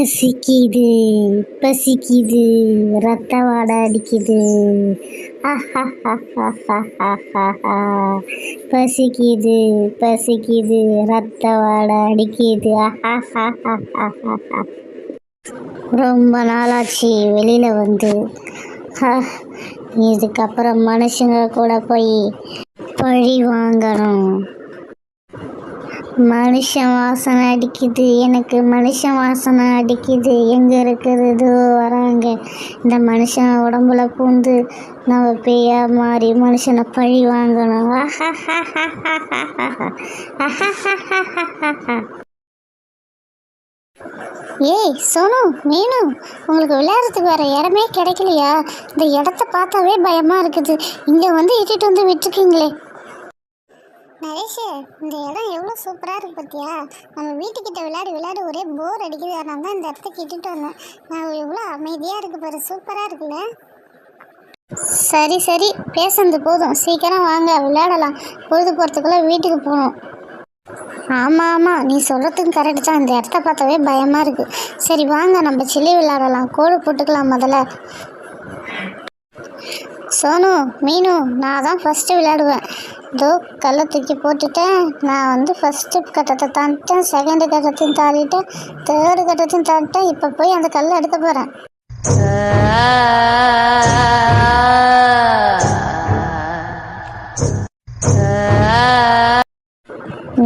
பசிக்குது பசிக்குது ரத்த வாடை அடிக்குது. பசிக்குது பசிக்குது ரத்த வாடை அடிக்குது. ரொம்ப நாளாச்சு வெளியில் வந்து. இதுக்கப்புறம் மனுஷங்க கூட போய் பழி வாங்கணும். மனுஷன் வாசனை அடிக்குது, எனக்கு மனுஷன் வாசனை அடிக்குது. எங்கே இருக்கிறது வராங்க. இந்த மனுஷன் உடம்புல பூந்து நம்ம பேயா மாறி மனுஷனை பழி வாங்கணும். ஏய் சோனு, மீனு, உங்களுக்கு விளையாடுறதுக்கு வேறு இடமே கிடைக்கலையா? இந்த இடத்த பார்த்தாவே பயமாக இருக்குது. இங்கே வந்து இட்டுட்டு வந்து விட்டுருக்கீங்களே. நரேஷ், இந்த இடம் எவ்வளோ சூப்பராக இருக்குது பார்த்தியா? நம்ம வீட்டுக்கிட்ட விளையாடி ஒரே போர் அடிக்குது. அதனால தான் இந்த இடத்துக்கு இட்டுட்டு வந்தேன். நான் எவ்வளோ அமைதியாக இருக்குது பாரு, சூப்பராக இருக்குல்ல? சரி சரி, பேசுனது போதும், சீக்கிரம் வாங்க விளையாடலாம். பொழுது போகிறதுக்குள்ளே வீட்டுக்கு போகணும். ஆமாம், நீ சொல்கிறதுக்கு கரெக்டு தான். இந்த இடத்த பார்த்தாவே பயமாக இருக்குது. சரி வாங்க, நம்ம சில்லி விளையாடலாம். கோடு போட்டுக்கலாம் முதல்ல. சோனு, மீனு, நான் தான் ஃபஸ்ட்டு விளையாடுவேன். இதோ கல்லை தூக்கி போட்டுட்டேன். நான் வந்து ஃபஸ்ட்டு கட்டத்தை தாண்டிட்டேன், செகண்டு கட்டத்தையும் தாண்டிட்டேன், தேர்டு கட்டத்தையும் தாண்டிட்டேன். இப்போ போய் அந்த கல்லை எடுக்க போகிறேன்.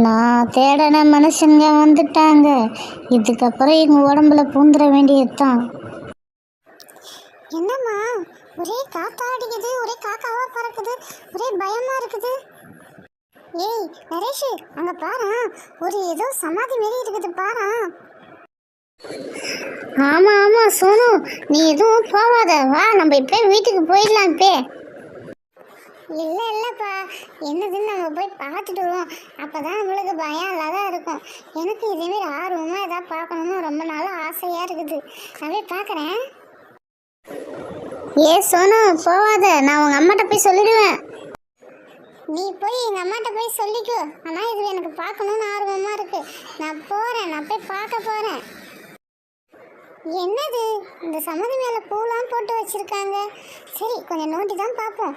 நான் தேடின மனுஷங்க வந்துட்டாங்க. இதுக்கப்புறம் எங்கள் உடம்புல பூந்துட வேண்டியது தான். என்னம்மா ஒரே காத்தா அடிக்குது, ஒரே காக்காவா பறக்குது, ஒரே பயமா இருக்குது. ஏய் நரேஷ், அங்க பாரு, ஒரு ஏதோ சமாதி மாரி இருக்குது பாரு. ஆமா சோனு, நீ எதுவும் போவாத, வா நம்ம இப்போ வீட்டுக்கு போயிடலாம். இப்போ இல்லைப்பா, என்னதுன்னு நம்ம போய் பார்த்துட்டு வருவோம். அப்போ தான் நம்மளுக்கு பயம் இல்லாத இருக்கும். எனக்கு இதேமாரி ஆர்வமாக எதாவது பார்க்கணுன்னு ரொம்ப நாளாக ஆசையாக இருக்குது. அப்படியே பார்க்குறேன். ஏ சோனு, போவாத, நான் உங்கள் அம்மாட்ட போய் சொல்லிடுவேன். நீ போய் எங்கள் அம்மாட்ட போய் சொல்லிக்கோ. ஆனால் இது எனக்கு பார்க்கணுன்னு ஆர்வமாக இருக்குது. நான் போகிறேன், நான் போய் பார்க்க போகிறேன். என்னது இந்த சம்மதி மேலே பூலாம் போட்டு வச்சுருக்காங்க. சரி, கொஞ்சம் நோண்டி தான் பார்ப்போம்.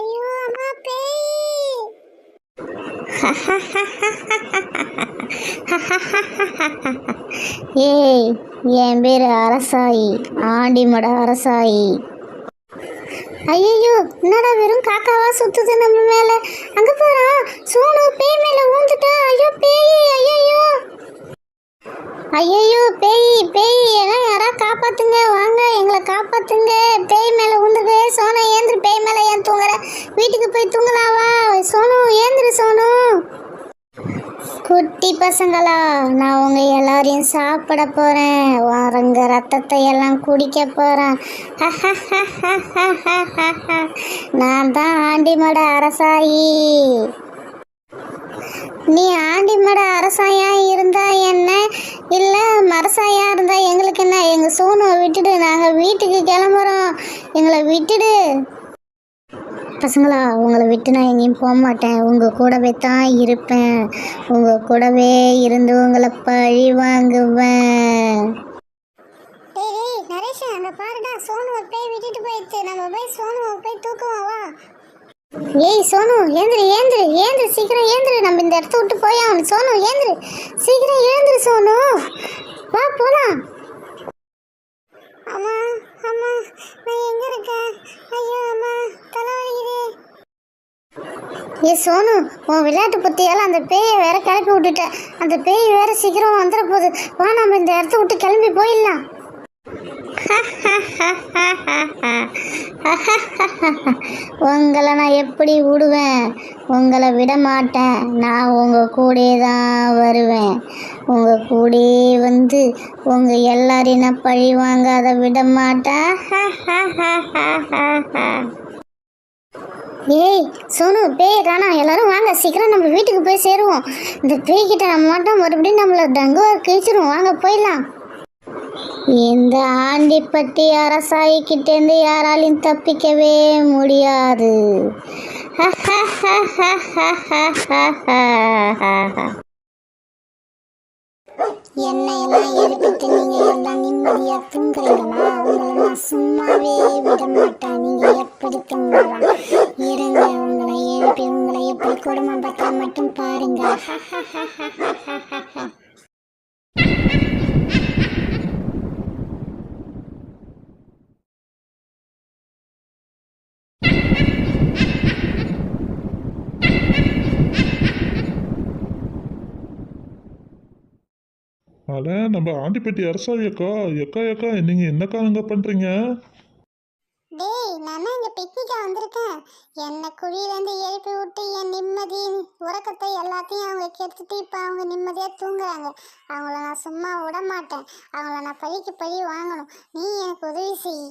ஐயோ அம்மா, பேய்! ஏய், என் பேர் அரசாயி, ஆண்டிமட அரசாயி. ஐயோ, என்னடா வெறும் காக்காவா சுத்துது நம்ம மேல? அங்க போறா சோனு, பேய் மேல ஊந்துட்டா. ஐயோ பேய், ஐயோ பேய், எல்லாம் யாரா காப்பாத்துங்க, வாங்க எங்களை காப்பாத்துங்க. பேய் மேல ஊந்துது. சோனு ஏந்திரு, பேய் மேல ஏன் தூங்குற? வீட்டுக்கு போய் தூங்கலாவா? சோனு ஏந்திரு. சோனு, குட்டி பசங்களா, நான் உங்க எல்லாரையும் சாப்பிட போறேன். வரங்க ரத்தத்தை எல்லாம் குடிக்க போறேன். நான் தான் ஆண்டிமட அரசாயி. நீ ஆண்டிமட அரசாயா இருந்தா என்ன, இல்ல மரசாயா இருந்தா எங்களுக்கு என்ன? எங்க சோனுவை விட்டுடு, நாங்க வீட்டுக்கு கிளம்புறோம். எங்களை விட்டுடு. பசங்களா, உங்களை விட்டு நான் எங்கேயும் போக மாட்டேன். உங்கள் கூடவே தான் இருப்பேன். உங்கள் கூடவே இருந்து உங்களை பழி வாங்குவேன். டேய் நரேஷ், அங்கே பாருடா, சோனுவை போய் விட்டுட்டு போயிடுச்சு. நம்ம போய் சோனுவை போய் தூக்குவோம், வா. ஏய் சோனு, ஏந்திரு, சீக்கிரம் ஏந்திரு. நம்ம இந்த இடத்த விட்டு போய் ஆகணும். சோனு ஏந்திரு, சீக்கிரம் ஏந்திரு. சோனு வா போலாம். அம்மா, நான் எங்க இருக்கேன்? ஐயோ அம்மா, தலைவலிக்குது. ஏ சோனு, உன் விளையாட்டு புத்தியால் அந்த பேயை வேற கிளப்பி விட்டுட்டேன். அந்த பேய் வேற சீக்கிரம் வந்துட போகுது. வா, நம்ம இந்த இடத்த விட்டு கிளம்பி போயிடலாம். உங்களை நான் எப்படி விடுவேன்? உங்களை விட மாட்டேன். நான் உங்கள் கூடே தான் வருவேன். உங்கள் கூடே வந்து உங்கள் எல்லாரையும் நான் பழி வாங்காத விட மாட்டேன். ஏய் சோனு, பேய் ராணா, எல்லாரும் வாங்க, சீக்கிரம் நம்ம வீட்டுக்கு போய் சேருவோம். இந்த பேய்கிட்ட நம்ம மட்டும் மறுபடியும் நம்மளை டங்குவா கிழிச்சிரும். வாங்க போயிடலாம். இந்த ஆண்டிப்பட்டி அரசாயிக்கிட்டேருந்து யாராலையும் தப்பிக்கவே முடியாது. என்னையெல்லாம் எழுப்பிட்டு நீங்க எல்லாம் நிம்மதியா தூங்குறீங்களா? உங்களை நான் சும்மாவே விட மாட்டேன். நீங்க எப்படி தூங்கலாம்? இருங்க, உங்களை எழுப்பி உங்களை எப்படி குடும்பம் பார்த்தா மட்டும் பாருங்க. அட நம்ம ஆண்டிப்பட்டி அரசாவி அக்கா எக்கா எக்கா நீங்க என்னக்கா அங்க பண்றீங்க? டேய், நான் இங்க பிக்னிக்கா வந்திருக்கேன். என்னை குழியிலேருந்து எழுப்பி விட்டு என் நிம்மதி உறக்கத்தை எல்லாத்தையும் அவங்க கெடுத்துட்டு இப்போ அவங்க நிம்மதியாக தூங்குறாங்க. அவங்கள நான் சும்மா விட மாட்டேன். அவங்கள நான் பழிக்கு பழி வாங்கணும். நீ எனக்கு உதவி செய்.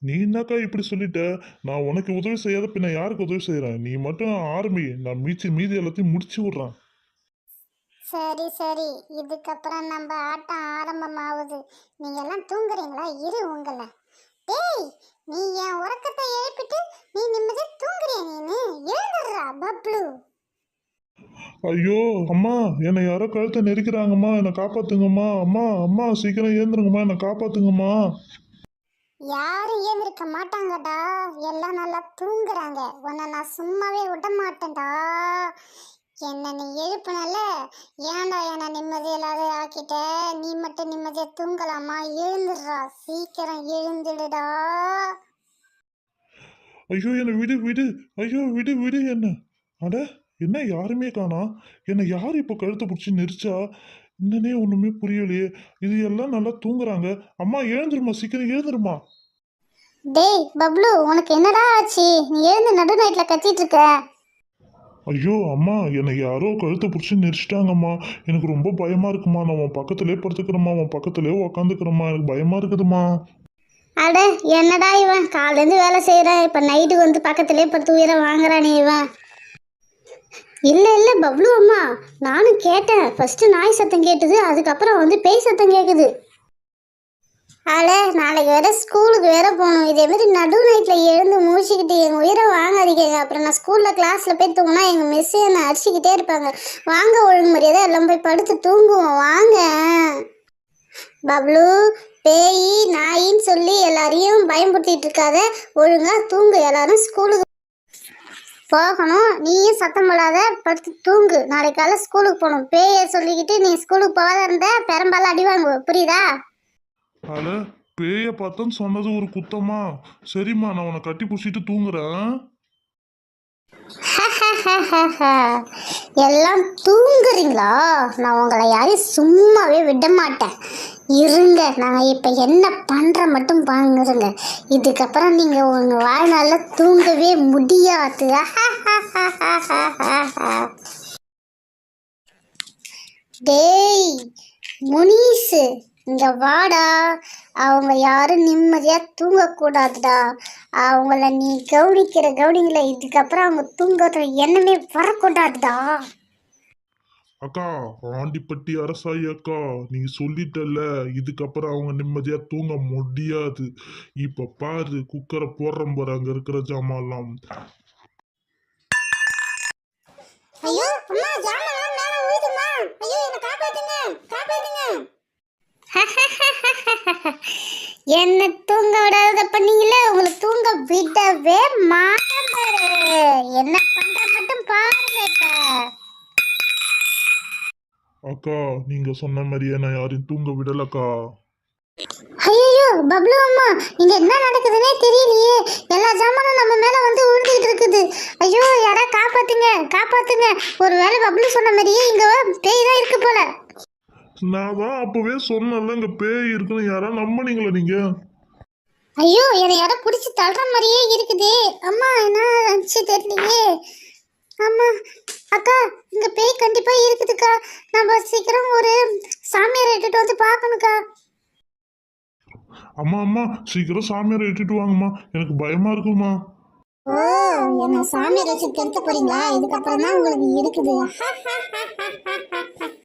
நீ என்னக்கா இப்படி சொல்லிட்ட? நான் உனக்கு உதவி செய்யாத பின்ன யாருக்கு உதவி செய்யறேன்? நீ மட்டும் ஆரம்பி, நான் மீதி எல்லாத்தையும் முடிச்சு விடுறேன். சரி சரி, இதுக்கப்புறம் நம்ம ஆட்டம் ஆரம்பமாகுது. நீங்க எல்லாம் தூங்குறீங்களா? இரு உங்களை. டேய், நீ என் உறக்கத்தை எழுப்பிட்டு நீ நிம்மதியா தூங்குறிய? நீனு எழுந்துடுறா பப்ளு. ஐயோ அம்மா, என்னை யாரோ கழுத்தை நெரிக்கிறாங்கம்மா, என்னை காப்பாத்துங்கம்மா. அம்மா அம்மா சீக்கிரம் ஏந்துருங்கம்மா, என்னை காப்பாத்துங்கம்மா. யாரும் ஏந்திருக்க மாட்டாங்கடா, எல்லாம் நல்லா தூங்குறாங்க. உன்னை நான் சும்மாவே விட மாட்டேன்டா. என்ன நீ எழுப்புனல, ஏன்டா என்ன நிம்மதி இல்லாத ஆக்கிட்ட? நீ மட்டும் நிம்மதியா தூங்கலாமா? எழுந்துடுறா, சீக்கிரம் எழுந்துடுடா. ஐயோ என்னை விடு விடு, ஐயோ விடு விடு என்ன. அட, என்ன யாருமே காணா? என்னை யார் இப்போ கழுத்தை பிடிச்சி நெரிச்சா? என்னன்னே ஒண்ணுமே புரியலையே. இது எல்லாம் நல்லா தூங்குறாங்க. அம்மா எழுந்துருமா, சீக்கிரம் எழுந்துருமா. டேய் பப்ளு, உனக்கு என்னடா ஆச்சு? நீ எழுந்து நடு நைட்ல கத்திட்டு இருக்க. ஐயோ அம்மா, என்னை யாரோ கழுத்தை பிடிச்சி நெரிச்சிட்டாங்கம்மா. எனக்கு ரொம்ப பயமா இருக்குமா. நான் உன் பக்கத்திலே படுத்துக்கிறேம்மா, உன் பக்கத்திலே உக்காந்துக்கிறேம்மா. எனக்கு பயமா இருக்குதுமா. அட, என்னடா இவன் காலேருந்து வேலை செய்கிறான், இப்போ நைட்டுக்கு வந்து பக்கத்துலேயே படுத்து உயிரை வாங்குறானே இவன். இல்லை இல்லை பப்ளு அம்மா, நானும் கேட்டேன். ஃபஸ்ட்டு நாய் சத்தம் கேட்டுது, அதுக்கப்புறம் வந்து பேய் சத்தம் கேட்குது. அட, நாளைக்கு வேற ஸ்கூலுக்கு வேற போகணும். இதேமாரி நடு நைட்டில் எழுந்து மூழ்கிக்கிட்டு எங்கள் உயிரை வாங்காதீங்க. அப்புறம் நான் ஸ்கூலில் கிளாஸில் போய் தூங்கினா எங்கள் மிஸ்ஸு என்னை அடிச்சுக்கிட்டே இருப்பாங்க. வாங்க, ஒழுங்கு மரியாதை எல்லாம் போய் படுத்து தூங்குவோம் வாங்க. பப்ளு, பேய் நாயின்னு சொல்லி எல்லாரையும் பயன்படுத்திட்டு இருக்காத, ஒழுங்கா தூங்கு. எல்லாரும் ஸ்கூலுக்கு போகணும், நீயும் சத்தம் போடாத, படுத்து தூங்கு. நாளைக்கு காலை ஸ்கூலுக்கு போகணும். பேயை சொல்லிக்கிட்டு நீ ஸ்கூலுக்கு போகாத இருந்த பெரும்பாலும் அடி வாங்குவ, புரியுதா? அட, பேய பார்த்தோன்னு சொன்னது ஒரு குத்தமா? சரிம்மா, நான் உன்னை கட்டி பிடிச்சிட்டு தூங்குறேன். எல்லாம் தூங்குறீங்களா? நான் உங்களை யாரையும் சும்மாவே விட மாட்டேன். இருங்க, நாங்கள் இப்போ என்ன பண்ணுற மட்டும் பாருங்க. இதுக்கப்புறம் நீங்கள் உங்கள் வாழ்நாளில் தூங்கவே முடியாது. டேய் முனிசு, இங்க வாடா. அவங்க யாரும் நிம்மதியா தூங்கக்கூடாதுடா. அவங்கள நீ கவனிங்கள, இதுக்கப்புறம் அவங்க தூங்குற எண்ணமே வரக்கூடாதுடா. அக்கா, ஆண்டிப்பட்டி அரசாயி அக்கா, நீ சொல்லிட்டல, இதுக்கப்புறம் அவங்க நிம்மதியா தூங்க முடியாது. இப்ப பாரு, குக்கரை போடுறோம் பாரு, அங்க இருக்கிற ஜாமான்லாம். ஐயோ அம்மா, ஜாமான் மேல ஊதுமா. ஐயோ, என்ன காப்பாத்துங்க, காப்பாத்துங்க. என்ன தூங்க விடாத பண்ணீங்களே, உங்களை தூங்க விடவே மாட்டேன் பாரு. என்ன பண்ற மட்டும் பாருங்க. இப்ப அக்கா, நீங்க சொன்ன மாதிரியே நான் யாரையும் தூங்க விடலக்கா. ஐயோ பப்ளு அம்மா, இங்க என்ன நடக்குதுன்னே தெரியலையே. எல்லா ஜாமானும் நம்ம மேல வந்து விழுந்துகிட்டு இருக்குது. ஐயோ, யாரா காப்பாத்துங்க, காப்பாத்துங்க. ஒருவேளை பப்ளு சொன்ன மாதிரியே இங்க பேய் தான் இருக்கு போல. நான் தான் அப்பவே சொன்னல, இங்க பேய் இருக்குன்னு. யாரா நம்பினீங்களா நீங்க? ஐயோ, என்னை யாரோ பிடிச்சி தள்ளுற மாதிரியே இருக்குதே. அம்மா, என்ன ஆச்சு தெரியலையே. அம்மா, அக்கா, இங்க பேய் கண்டிப்பா இருக்குதுக்கா. நம்ம சீக்கிரம் ஒரு சாமியார் எடுத்துட்டு வந்து பார்க்கணுக்கா. அம்மா அம்மா, சீக்கிரம் சாமியாரை இட்டுட்டு வாங்கம்மா, எனக்கு பயமா இருக்குமா. ஓ, என்ன சாமியார் வச்சு கெடுத்த போறீங்களா? இதுக்கப்புறம் தான் உங்களுக்கு இருக்குது.